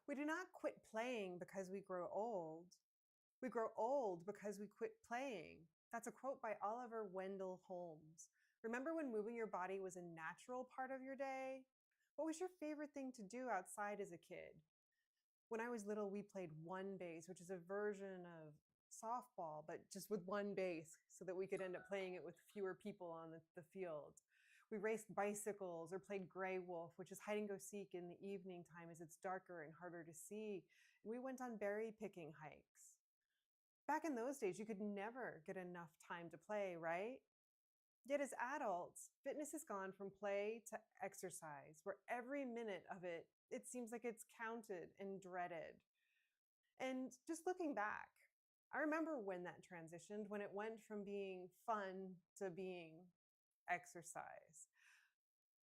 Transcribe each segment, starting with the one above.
We do not quit playing because we grow old. We grow old because we quit playing. That's a quote by Oliver Wendell Holmes. Remember when moving your body was a natural part of your day? What was your favorite thing to do outside as a kid? When I was little, we played one base, which is a version of softball, but just with one base so that we could end up playing it with fewer people on the field. We raced bicycles or played gray wolf, which is hide and go seek in the evening time as it's darker and harder to see. And we went on berry picking hikes. Back in those days, you could never get enough time to play, right? Yet as adults, fitness has gone from play to exercise, where every minute of it seems like it's counted and dreaded. And just looking back, I remember when that transitioned, when it went from being fun to being exercise.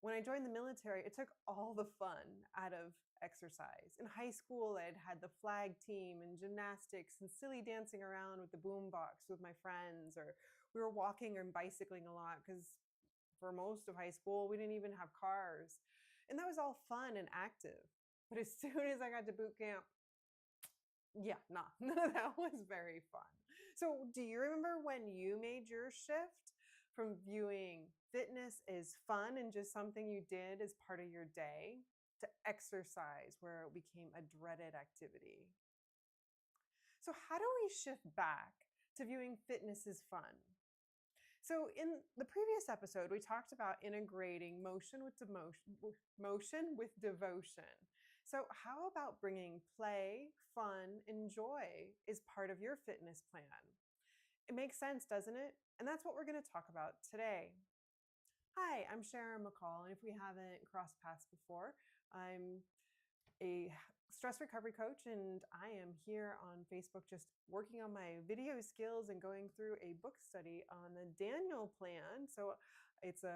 When I joined the military, it took all the fun out of exercise. In high school, I'd had the flag team and gymnastics and silly dancing around with the boombox with my friends, or we were walking and bicycling a lot because for most of high school, we didn't even have cars. And that was all fun and active. But as soon as I got to boot camp, yeah, nah, none of that was very fun. So, do you remember when you made your shift from viewing fitness as fun and just something you did as part of your day to exercise, where it became a dreaded activity? So, how do we shift back to viewing fitness as fun? So, in the previous episode, we talked about integrating motion with devotion. So, how about bringing play, fun, and joy as part of your fitness plan? It makes sense, doesn't it? And that's what we're going to talk about today. Hi, I'm Sharon McCall, and if we haven't crossed paths before, I'm a stress recovery coach, and I am here on Facebook just working on my video skills and going through a book study on the Daniel plan. So it's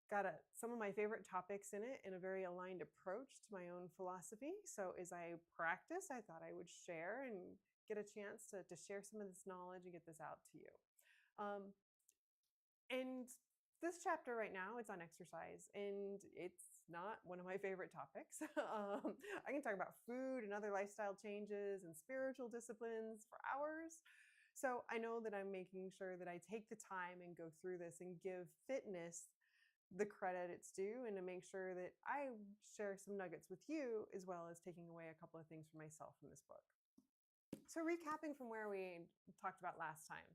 got some of my favorite topics in it in a very aligned approach to my own philosophy. So as I practice, I thought I would share and get a chance to share some of this knowledge and get this out to you. And this chapter right now, it's on exercise, and it's not one of my favorite topics. I can talk about food and other lifestyle changes and spiritual disciplines for hours. So I know that I'm making sure that I take the time and go through this and give fitness the credit it's due, and to make sure that I share some nuggets with you, as well as taking away a couple of things for myself from this book. So recapping from where we talked about last time,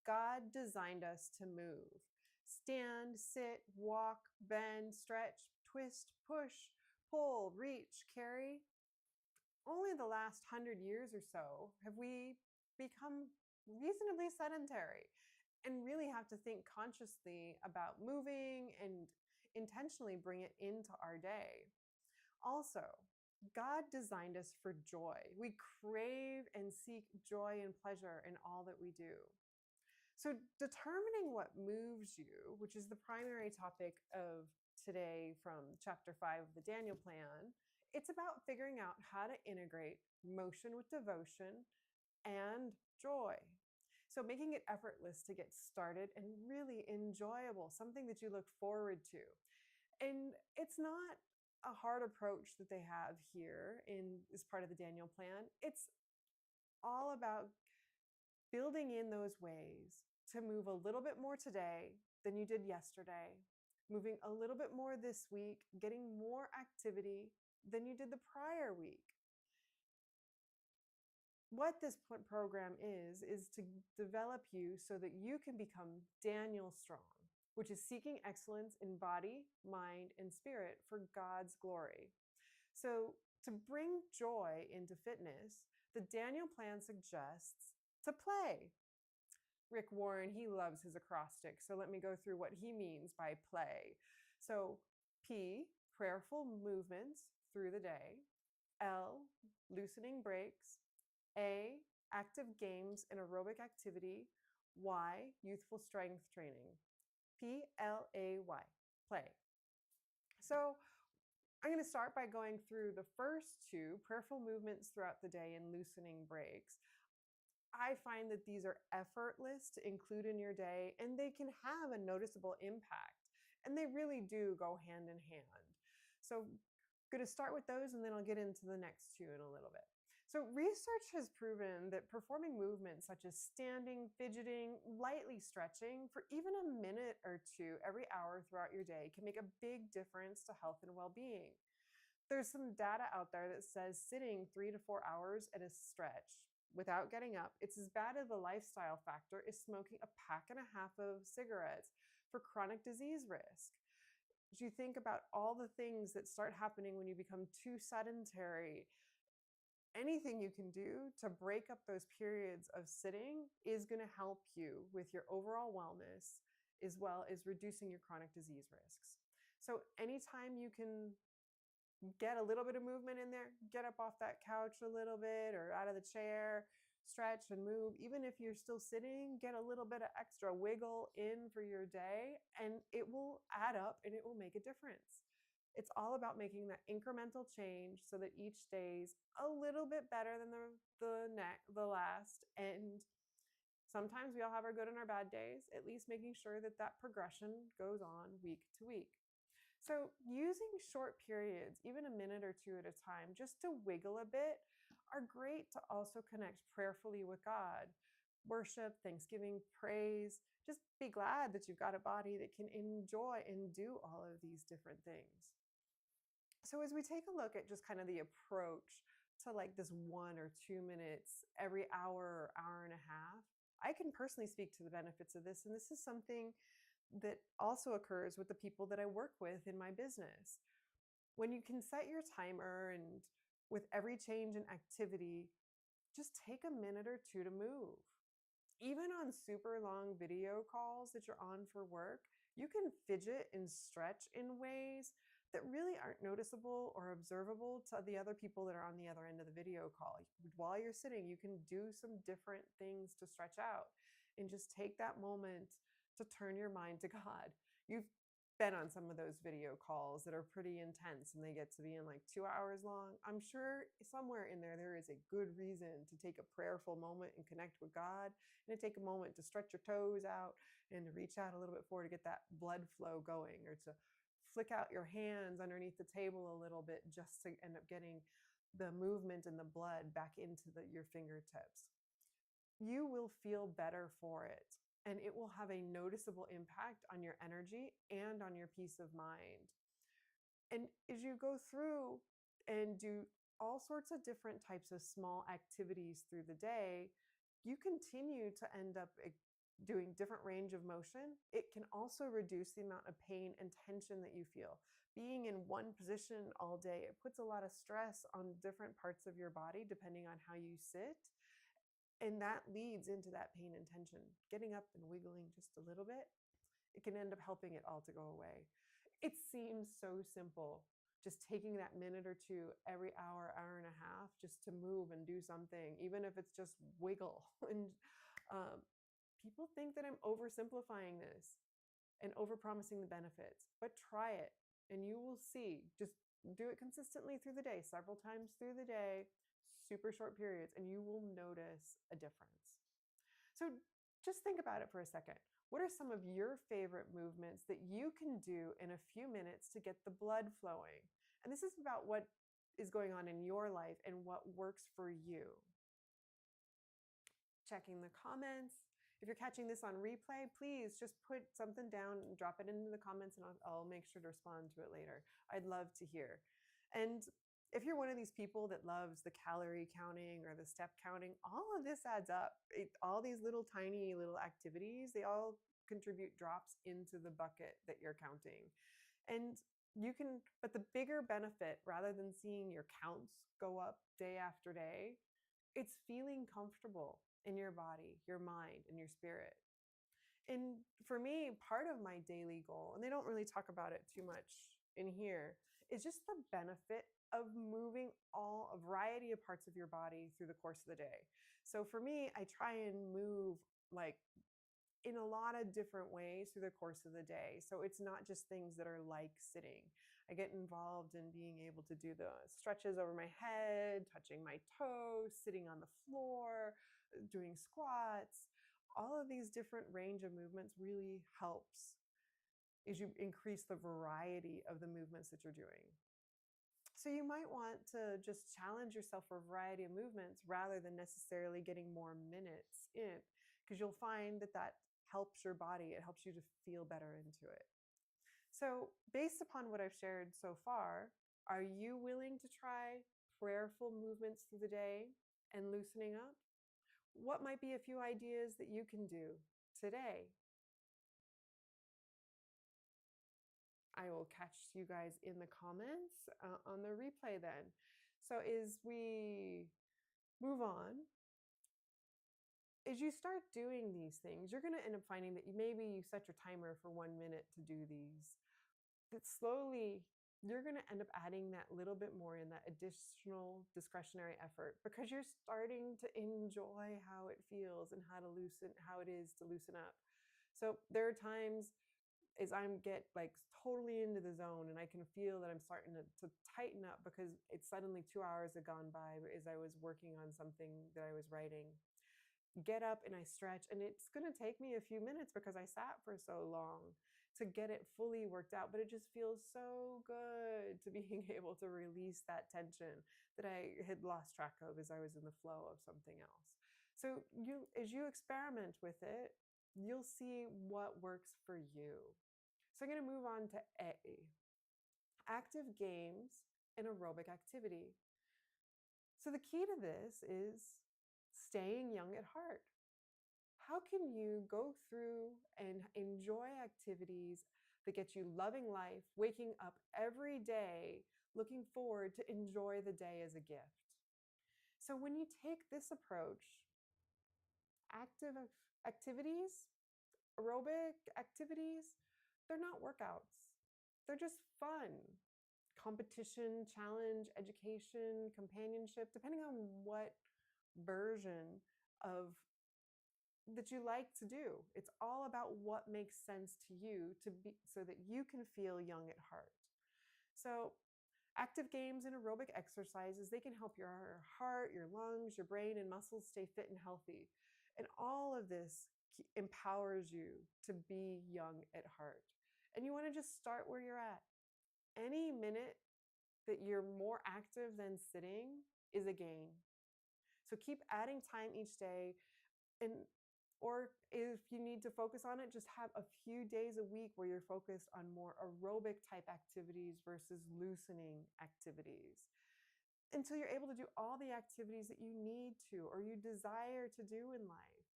God designed us to move. Stand, sit, walk, bend, stretch, twist, push, pull, reach, carry. Only the last 100 years or so have we become reasonably sedentary and really have to think consciously about moving and intentionally bring it into our day. Also, God designed us for joy. We crave and seek joy and pleasure in all that we do. So, determining what moves you, which is the primary topic of today from chapter 5 of the Daniel plan, it's about figuring out how to integrate motion with devotion and joy. So, making it effortless to get started and really enjoyable, something that you look forward to. And it's not a hard approach that they have here as part of the Daniel plan. It's all about building in those ways to move a little bit more today than you did yesterday, moving a little bit more this week, getting more activity than you did the prior week. What this program is to develop you so that you can become Daniel strong, which is seeking excellence in body, mind, and spirit for God's glory. So to bring joy into fitness, the Daniel plan suggests to play. Rick Warren, he loves his acrostic, so let me go through what he means by play. So P, prayerful movements through the day. L, loosening breaks. A, active games and aerobic activity. Y, youthful strength training. PLAY, play. So I'm going to start by going through the first two, prayerful movements throughout the day and loosening breaks. I find that these are effortless to include in your day, and they can have a noticeable impact. And they really do go hand in hand. So Going to start with those, and then I'll get into the next two in a little bit. So, research has proven that performing movements such as standing, fidgeting, lightly stretching for even a minute or two every hour throughout your day can make a big difference to health and well being. There's some data out there that says sitting 3 to 4 hours at a stretch without getting up, it's as bad as the lifestyle factor is smoking a pack and a half of cigarettes for chronic disease risk. As you think about all the things that start happening when you become too sedentary, anything you can do to break up those periods of sitting is going to help you with your overall wellness as well as reducing your chronic disease risks. So, anytime you can get a little bit of movement in there, get up off that couch a little bit or out of the chair, stretch and move. Even if you're still sitting, get a little bit of extra wiggle in for your day, and it will add up and it will make a difference. It's all about making that incremental change so that each day's a little bit better than the last. And sometimes we all have our good and our bad days, at least making sure that that progression goes on week to week. So, using short periods, even a minute or two at a time, just to wiggle a bit, are great to also connect prayerfully with God. Worship, thanksgiving, praise. Just be glad that you've got a body that can enjoy and do all of these different things. So, as we take a look at just kind of the approach to like this 1 or 2 minutes every hour or hour and a half, I can personally speak to the benefits of this. And this is something that also occurs with the people that I work with in my business. When you can set your timer and with every change in activity, just take a minute or two to move. Even on super long video calls that you're on for work, you can fidget and stretch in ways that really aren't noticeable or observable to the other people that are on the other end of the video call. While you're sitting, you can do some different things to stretch out and just take that moment to turn your mind to God. You've been on some of those video calls that are pretty intense and they get to be in like 2 hours long. I'm sure somewhere in there is a good reason to take a prayerful moment and connect with God, and to take a moment to stretch your toes out and to reach out a little bit forward to get that blood flow going, or to flick out your hands underneath the table a little bit just to end up getting the movement and the blood back into your fingertips. You will feel better for it, and it will have a noticeable impact on your energy and on your peace of mind. And as you go through and do all sorts of different types of small activities through the day, you continue to end up doing different range of motion. It can also reduce the amount of pain and tension that you feel. Being in one position all day, it puts a lot of stress on different parts of your body depending on how you sit. And that leads into that pain and tension. Getting up and wiggling just a little bit, it can end up helping it all to go away. It seems so simple, just taking that minute or two every hour, hour and a half, just to move and do something, even if it's just wiggle. And people think that I'm oversimplifying this and overpromising the benefits, but try it and you will see. Just do it consistently through the day, several times through the day, super short periods, and you will notice a difference. So just think about it for a second. What are some of your favorite movements that you can do in a few minutes to get the blood flowing? And this is about what is going on in your life and what works for you. Checking the comments. If you're catching this on replay, please just put something down and drop it into the comments, and I'll make sure to respond to it later. I'd love to hear. And if you're one of these people that loves the calorie counting or the step counting, all of this adds up. All these little tiny little activities, they all contribute drops into the bucket that you're counting. And but the bigger benefit, rather than seeing your counts go up day after day, it's feeling comfortable in your body, your mind, and your spirit. And for me, part of my daily goal, and they don't really talk about it too much in here, is just the benefit of moving a variety of parts of your body through the course of the day. So for me, I try and move like in a lot of different ways through the course of the day. So it's not just things that are like sitting. I get involved in being able to do the stretches over my head, touching my toes, sitting on the floor, doing squats. All of these different range of movements really helps as you increase the variety of the movements that you're doing. So you might want to just challenge yourself for a variety of movements rather than necessarily getting more minutes in, because you'll find that that helps your body. It helps you to feel better into it. So, based upon what I've shared so far, are you willing to try prayerful movements through the day and loosening up? What might be a few ideas that you can do today? I will catch you guys in the comments on the replay then. So, as we move on, as you start doing these things, you're going to end up finding that maybe you set your timer for 1 minute to do these. That slowly you're going to end up adding that little bit more in that additional discretionary effort because you're starting to enjoy how it feels and how it is to loosen up. So there are times as I'm get like totally into the zone and I can feel that I'm starting to tighten up because it's suddenly 2 hours have gone by as I was working on something that I was writing. Get up and I stretch, and it's going to take me a few minutes because I sat for so long to get it fully worked out, but it just feels so good to being able to release that tension that I had lost track of as I was in the flow of something else. So as you experiment with it, you'll see what works for you. So I'm going to move on to A, active games and aerobic activity. So the key to this is staying young at heart. How can you go through and enjoy activities that get you loving life, waking up every day, looking forward to enjoy the day as a gift? So when you take this approach, active activities, aerobic activities, they're not workouts. They're just fun. Competition, challenge, education, companionship, depending on what version of that you like to do. It's all about what makes sense to you to be so that you can feel young at heart. So active games and aerobic exercises, they can help your heart, your lungs, your brain, and muscles stay fit and healthy. And all of this empowers you to be young at heart. And you want to just start where you're at. Any minute that you're more active than sitting is a gain. So keep adding time each day, and or if you need to focus on it, just have a few days a week where you're focused on more aerobic type activities versus loosening activities until you're able to do all the activities that you need to or you desire to do in life.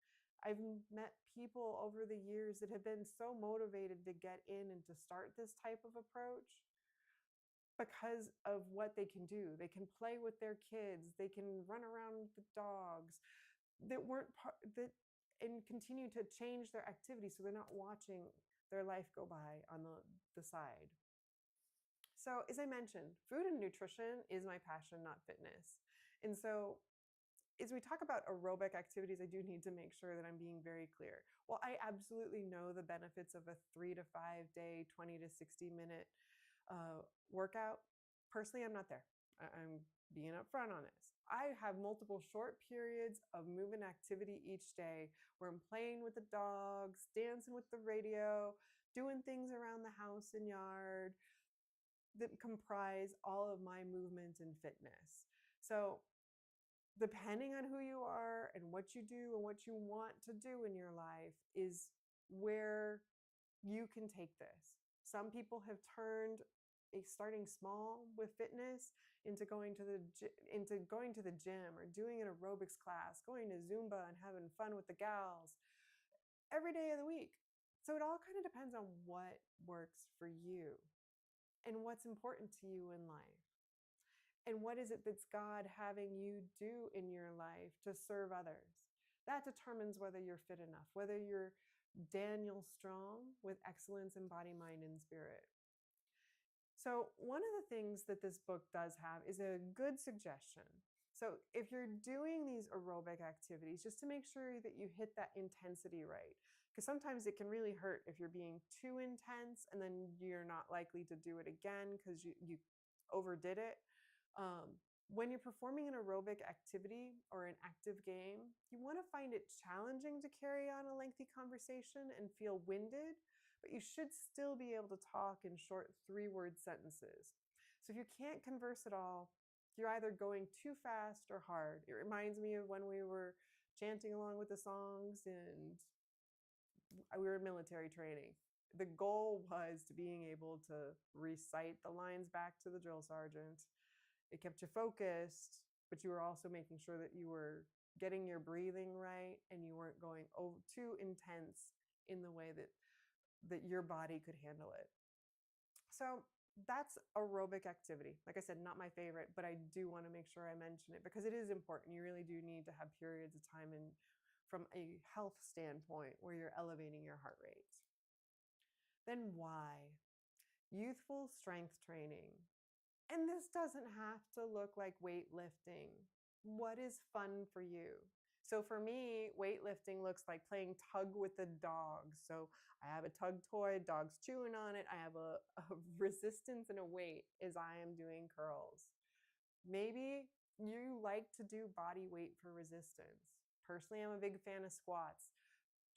I've met people over the years that have been so motivated to get in and to start this type of approach because of what they can do. They can play with their kids, they can run around with the dogs that weren't that and continue to change their activity so they're not watching their life go by on the side. So as I mentioned, food and nutrition is my passion, not fitness. And so as we talk about aerobic activities, I do need to make sure that I'm being very clear. Well, I absolutely know the benefits of a 3 to 5 day, 20 to 60 minute workout. Personally, I'm not there. I'm being upfront on this. I have multiple short periods of movement activity each day where I'm playing with the dogs, dancing with the radio, doing things around the house and yard that comprise all of my movement and fitness. So depending on who you are and what you do and what you want to do in your life is where you can take this. Some people have turned starting small with fitness into going to the gym or doing an aerobics class, going to Zumba and having fun with the gals every day of the week. So it all kind of depends on what works for you and what's important to you in life. And what is it that's God having you do in your life to serve others? That determines whether you're fit enough, whether you're Daniel Strong with excellence in body, mind, and spirit. So one of the things that this book does have is a good suggestion. So if you're doing these aerobic activities, just to make sure that you hit that intensity right, because sometimes it can really hurt if you're being too intense and then you're not likely to do it again because you overdid it. When you're performing an aerobic activity or an active game, you want to find it challenging to carry on a lengthy conversation and feel winded, but you should still be able to talk in short 3-word sentences. So if you can't converse at all, you're either going too fast or hard. It reminds me of when we were chanting along with the songs and we were in military training. The goal was to being able to recite the lines back to the drill sergeant. It kept you focused, but you were also making sure that you were getting your breathing right and you weren't going too intense in the way that your body could handle it. So that's aerobic activity. Like I said, not my favorite, but I do want to make sure I mention it because it is important. You really do need to have periods of time in from a health standpoint where you're elevating your heart rate. Then why? Youthful strength training. And this doesn't have to look like weightlifting. What is fun for you? So for me, weightlifting looks like playing tug with the dog. So I have a tug toy, dog's chewing on it. I have a resistance and a weight as I am doing curls. Maybe you like to do body weight for resistance. Personally, I'm a big fan of squats.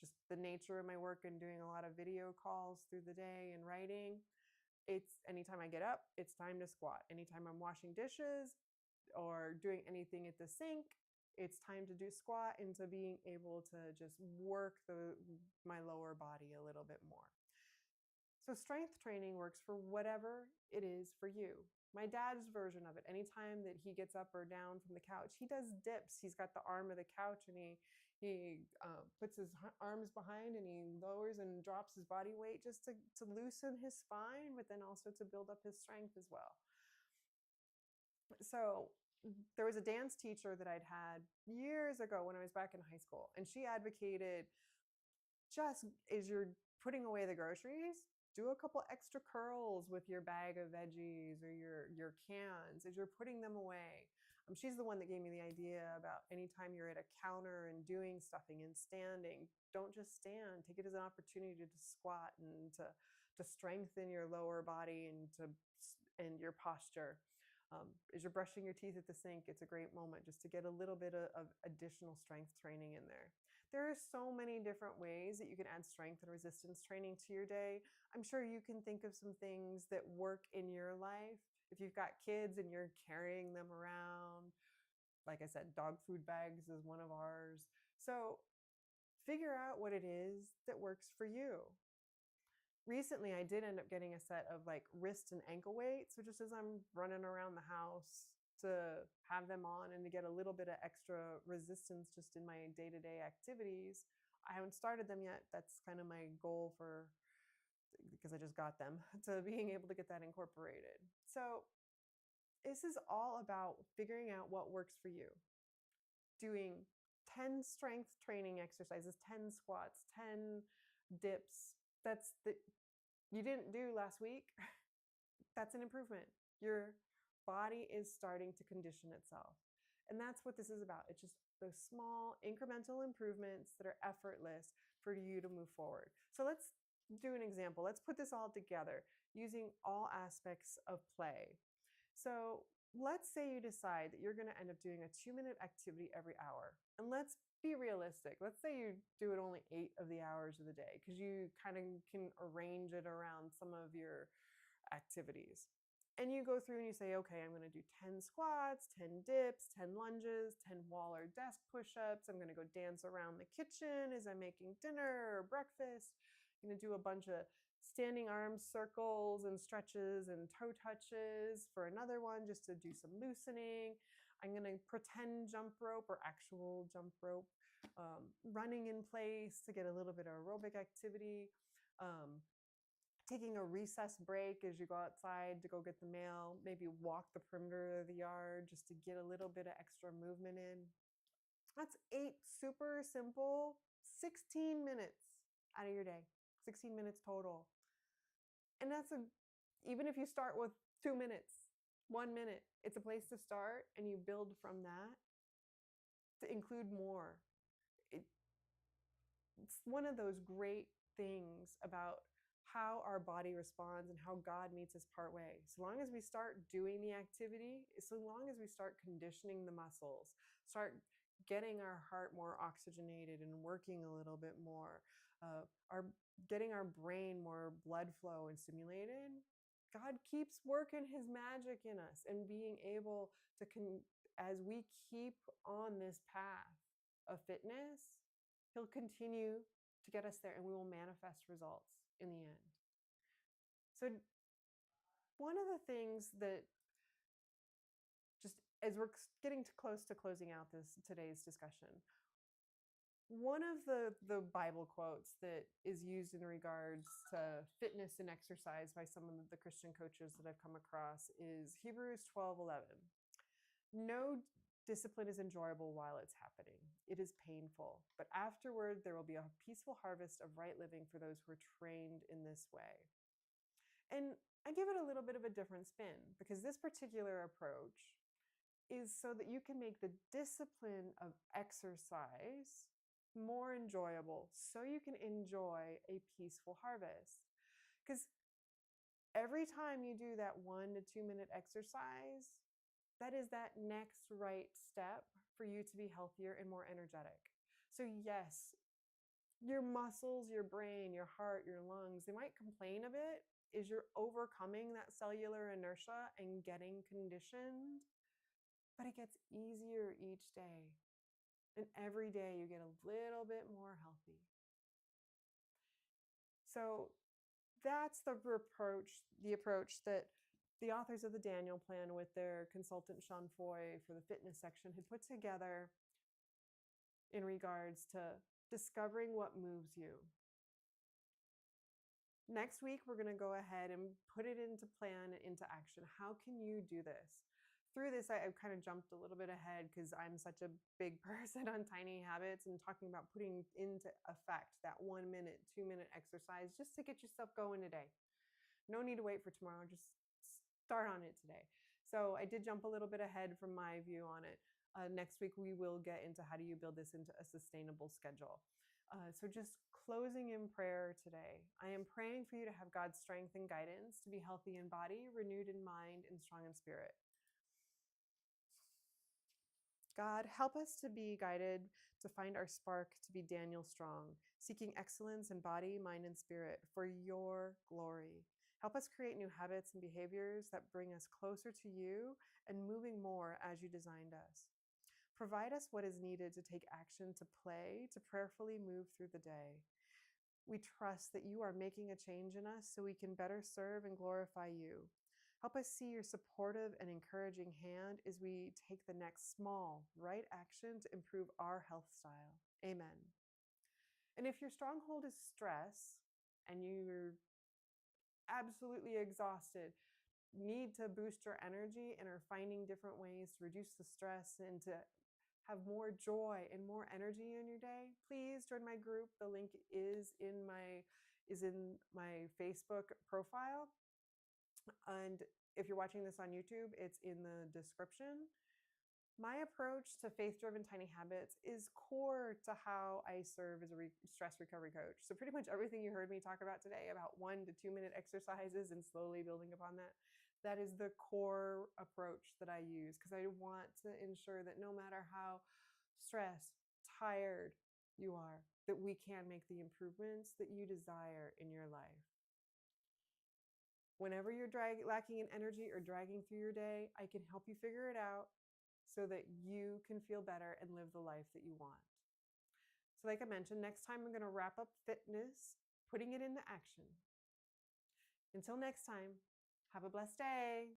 Just the nature of my work and doing a lot of video calls through the day and writing. It's anytime I get up, it's time to squat. Anytime I'm washing dishes or doing anything at the sink, it's time to do squat into being able to just work my lower body a little bit more. So strength training works for whatever it is for you. My dad's version of it, anytime that he gets up or down from the couch, he does dips. He's got the arm of the couch and he puts his arms behind and he lowers and drops his body weight just to loosen his spine, but then also to build up his strength as well. So there was a dance teacher that I'd had years ago when I was back in high school, and she advocated just as you're putting away the groceries, do a couple extra curls with your bag of veggies or your cans as you're putting them away. She's the one that gave me the idea about anytime you're at a counter and doing stuffing and standing, don't just stand. Take it as an opportunity to squat and to strengthen your lower body and your posture. As you're brushing your teeth at the sink, it's a great moment just to get a little bit of additional strength training in there. There are so many different ways that you can add strength and resistance training to your day. I'm sure you can think of some things that work in your life. If you've got kids and you're carrying them around, like I said, dog food bags is one of ours. So figure out what it is that works for you. Recently, I did end up getting a set of like wrist and ankle weights. So just as I'm running around the house, to have them on and to get a little bit of extra resistance just in my day-to-day activities. I haven't started them yet. That's kind of my goal because I just got them, to being able to get that incorporated. So this is all about figuring out what works for you. Doing 10 strength training exercises, 10 squats, 10 dips. You didn't do last week. That's an improvement. Your body is starting to condition itself. And that's what this is about. It's just those small incremental improvements that are effortless for you to move forward. So let's do an example. Let's put this all together using all aspects of play. So let's say you decide that you're going to end up doing a 2-minute activity every hour. And let's be realistic. Let's say you do it only 8 of the hours of the day because you kind of can arrange it around some of your activities. And you go through and you say, okay, I'm going to do 10 squats, 10 dips, 10 lunges, 10 wall or desk push-ups. I'm going to go dance around the kitchen as I'm making dinner or breakfast. I'm going to do a bunch of standing arm circles and stretches and toe touches for another one just to do some loosening. I'm going to pretend jump rope or actual jump rope, running in place to get a little bit of aerobic activity. Taking a recess break as you go outside to go get the mail, maybe walk the perimeter of the yard just to get a little bit of extra movement in. That's 8 super simple 16 minutes out of your day, 16 minutes total. And even if you start with 2 minutes, 1 minute, it's a place to start and you build from that to include more. It's one of those great things about how our body responds and how God meets us part way. So long as we start doing the activity, so long as we start conditioning the muscles, start getting our heart more oxygenated and working a little bit more, getting our brain more blood flow and stimulated, God keeps working his magic in us, and being able to, as we keep on this path of fitness, he'll continue to get us there and we will manifest results in the end. So one of the things that, just as we're getting close to closing out today's discussion, one of the Bible quotes that is used in regards to fitness and exercise by some of the Christian coaches that I've come across is Hebrews 12:11. No discipline is enjoyable while it's happening. It is painful, but afterward there will be a peaceful harvest of right living for those who are trained in this way. And I give it a little bit of a different spin, because this particular approach is so that you can make the discipline of exercise more enjoyable, so you can enjoy a peaceful harvest. Because every time you do that 1 to 2 minute exercise, that is that next right step for you to be healthier and more energetic. So yes, your muscles, your brain, your heart, your lungs, they might complain a bit as you're overcoming that cellular inertia and getting conditioned, but it gets easier each day. And every day you get a little bit more healthy. So that's the approach that the authors of the Daniel Plan with their consultant Sean Foy for the fitness section had put together in regards to discovering what moves you. Next week, we're going to go ahead and put it into plan, into action. How can you do this? Through this, I've kind of jumped a little bit ahead because I'm such a big person on tiny habits and talking about putting into effect that 1 minute, 2 minute exercise just to get yourself going today. No need to wait for tomorrow. Just start on it today. So I did jump a little bit ahead from my view on it. Next week, we will get into how do you build this into a sustainable schedule. So just closing in prayer today. I am praying for you to have God's strength and guidance to be healthy in body, renewed in mind, and strong in spirit. God, help us to be guided, to find our spark, to be Daniel strong, seeking excellence in body, mind, and spirit for your glory. Help us create new habits and behaviors that bring us closer to you and moving more as you designed us. Provide us what is needed to take action, to play, to prayerfully move through the day. We trust that you are making a change in us so we can better serve and glorify you. Help us see your supportive and encouraging hand as we take the next small, right action to improve our health style. Amen. And if your stronghold is stress and you're absolutely exhausted, need to boost your energy and are finding different ways to reduce the stress and to have more joy and more energy in your day, please join my group. The link is in my Facebook profile. And if you're watching this on YouTube, it's in the description. My approach to faith-driven tiny habits is core to how I serve as a stress recovery coach. So pretty much everything you heard me talk about today, about 1 to 2 minute exercises and slowly building upon that, that is the core approach that I use, because I want to ensure that no matter how stressed, tired you are, that we can make the improvements that you desire in your life. Whenever you're lacking in energy or dragging through your day, I can help you figure it out so that you can feel better and live the life that you want. So like I mentioned, next time I'm going to wrap up fitness, putting it into action. Until next time, have a blessed day.